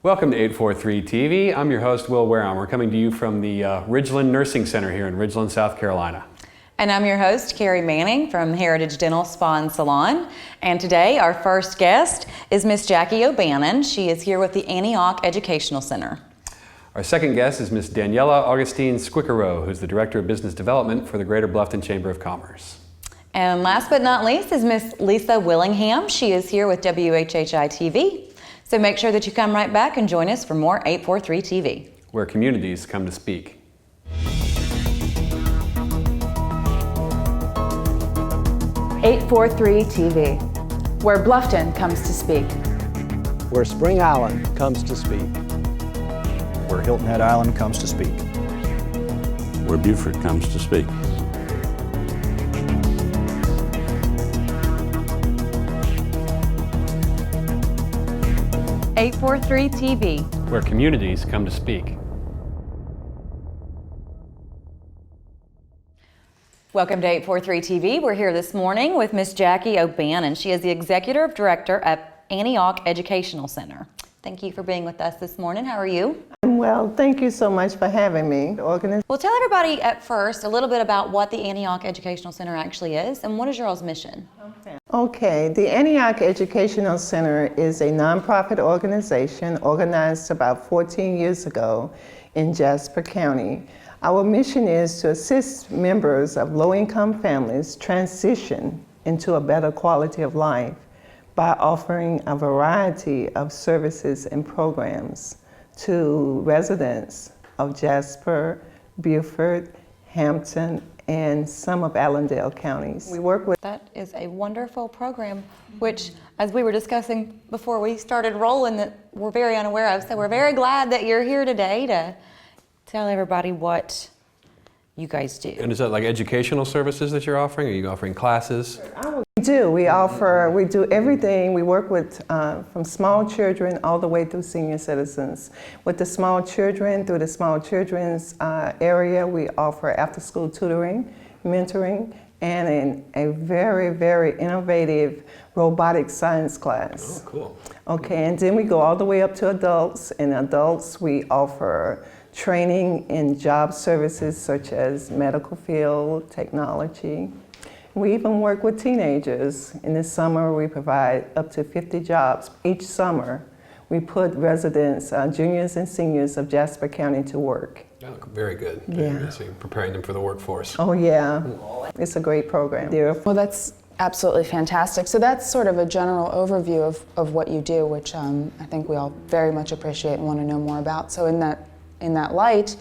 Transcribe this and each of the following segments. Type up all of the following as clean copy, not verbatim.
Welcome to 843 TV. I'm your host, Will Wareham. We're coming to you from the Ridgeland Nursing Center here in Ridgeland, South Carolina. And I'm your host, Carrie Bannon from Heritage Dental Spa and Salon. And today our first guest is Miss Jackie O'Bannon. She is here with the Antioch Educational Center. Our second guest is Miss Daniela Augustine Squickerow, who's the Director of Business Development for the Greater Bluffton Chamber of Commerce. And last but not least is Miss Lisa Willingham. She is here with WHHI-TV. So make sure that you come right back and join us for more 843 TV. Where communities come to speak. 843 TV, where Bluffton comes to speak. Where Spring Island comes to speak. Where Hilton Head Island comes to speak. Where Beaufort comes to speak. .843 TV, where communities come to speak. Welcome to 843 TV. We're here this morning with Miss Jackie O'Bannon. She is the Executive Director at Antioch Educational Center. Thank you for being with us this morning. How are you? Well, thank you so much for having me. Well, tell everybody at first a little bit about what the Antioch Educational Center actually is and what is your all's mission? Okay, the Antioch Educational Center is a nonprofit organization organized about 14 years ago in Jasper County. Our mission is to assist members of low-income families transition into a better quality of life by offering a variety of services and programs to residents of Jasper, Beaufort, Hampton, and some of Allendale counties. We work with... That is a wonderful program, which, as we were discussing before we started rolling, that we're very unaware of. So we're very glad that you're here today to tell everybody what you guys do. And is that like educational services that you're offering? Are you offering classes? We do. We do everything. We work with from small children all the way through senior citizens. With the small children, through the small children's area, we offer after-school tutoring, mentoring, and a very, very innovative robotic science class. Oh, cool. Okay, and then we go all the way up to adults. In adults, we offer training in job services such as medical field, technology. We even work with teenagers. In the summer, we provide up to 50 jobs. Each summer, we put residents, juniors and seniors of Jasper County to work. Oh, very good. Yeah. So you're preparing them for the workforce. Oh yeah, it's a great program. Well, that's absolutely fantastic. So that's sort of a general overview of what you do, which I think we all very much appreciate and want to know more about. So in that light,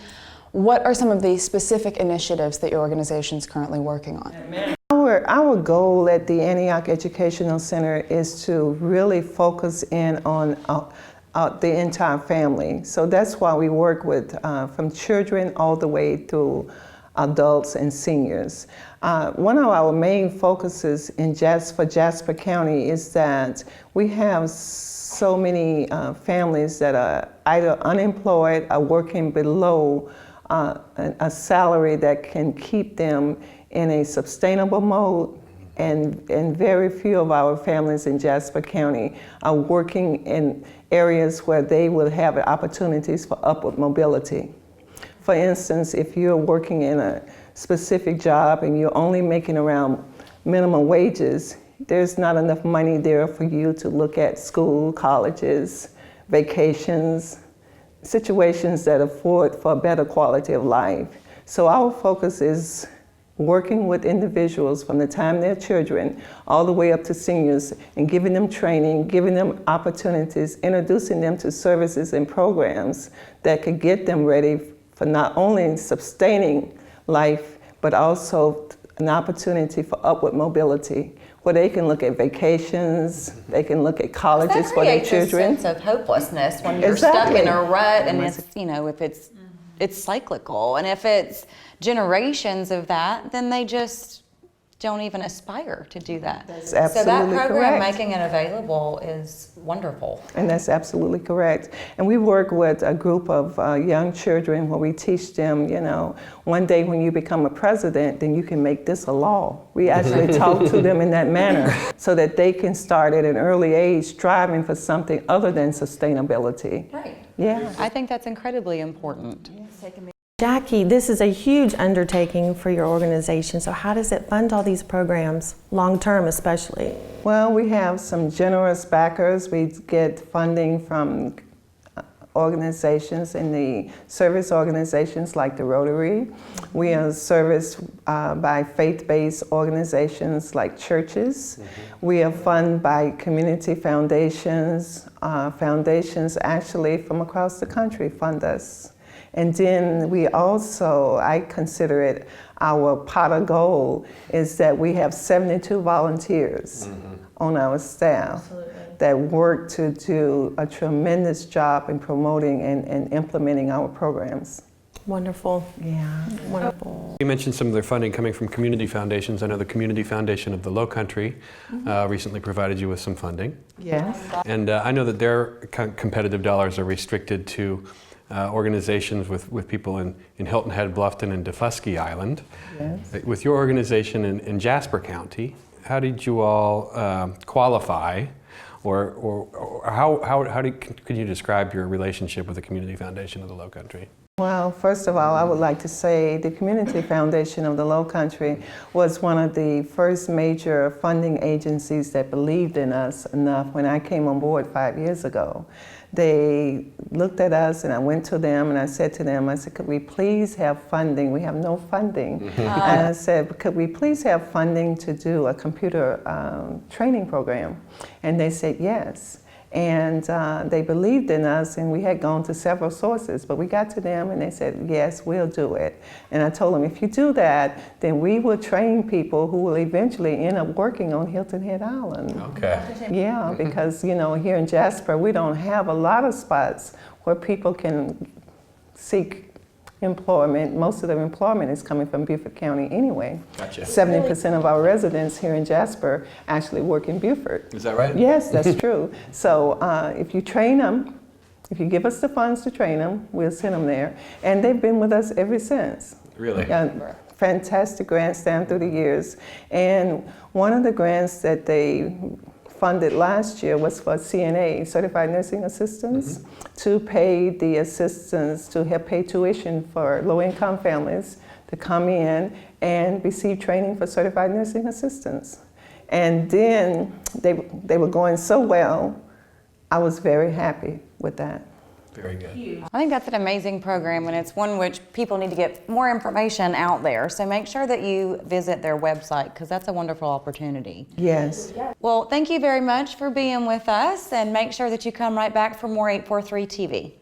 what are some of the specific initiatives that your organization is currently working on? Our goal at the Antioch Educational Center is to really focus in on the entire family. So that's why we work with from children all the way through adults and seniors. One of our main focuses for Jasper County is that we have so many families that are either unemployed or working below a salary that can keep them in a sustainable mode, and very few of our families in Jasper County are working in areas where they will have opportunities for upward mobility. For instance, if you're working in a specific job and you're only making around minimum wages, there's not enough money there for you to look at school, colleges, vacations, situations that afford for a better quality of life. So our focus is working with individuals from the time they're children all the way up to seniors and giving them training, giving them opportunities, introducing them to services and programs that could get them ready for not only sustaining life, but also an opportunity for upward mobility, where they can look at vacations, they can look at colleges for their children. That creates a sense of hopelessness when you're stuck in a rut, and it's, if it's cyclical, and if it's generations of that, then they just don't even aspire to do that. That's So that absolutely program, correct. making it available, is wonderful. And that's absolutely correct. And we work with a group of young children where we teach them, you know, one day when you become a president, then you can make this a law. We actually talk to them in that manner so that they can start at an early age striving for something other than sustainability. Right. Yeah. I think that's incredibly important. Jackie, this is a huge undertaking for your organization, so how does it fund all these programs, long-term especially? Well, we have some generous backers. We get funding from organizations in the service organizations like the Rotary. We are serviced by faith-based organizations like churches. We are funded by community foundations. Foundations actually from across the country fund us. And then we also, I consider it our pot of gold, is that we have 72 volunteers on our staff that work to do a tremendous job in promoting and implementing our programs. Wonderful. Yeah. Wonderful. You mentioned some of their funding coming from community foundations. I know the Community Foundation of the Low Country recently provided you with some funding. Yes. And I know that their competitive dollars are restricted to organizations with people in Hilton Head, Bluffton, and Defusky Island. Yes. With your organization in Jasper County, how did you all qualify, or how could you describe your relationship with the Community Foundation of the Low Country? Well, first of all, I would like to say the Community Foundation of the Low Country was one of the first major funding agencies that believed in us enough when I came on board 5 years ago. They looked at us and I went to them and I said to them, I said, could we please have funding? We have no funding. And I said, could we please have funding to do a computer training program? And they said yes. And they believed in us, and we had gone to several sources, but we got to them and they said, yes, we'll do it. And I told them, if you do that, then we will train people who will eventually end up working on Hilton Head Island. Okay. Yeah, because, you know, here in Jasper, we don't have a lot of spots where people can seek employment. Most of the employment is coming from Beaufort County anyway. Gotcha. 70% of our residents here in Jasper actually work in Beaufort. Is that right? Yes, that's true. So if you train them, if you give us the funds to train them, we'll send them there. And they've been with us ever since. Really? Fantastic grants down through the years. And one of the grants that they funded last year was for CNA, Certified Nursing Assistants, to pay the assistants to help pay tuition for low-income families to come in and receive training for Certified Nursing Assistants. And then they were going so well, I was very happy with that. Very good. I think that's an amazing program, and it's one which people need to get more information out there. So make sure that you visit their website, because that's a wonderful opportunity. Yes. Well, thank you very much for being with us, and make sure that you come right back for more 843 TV.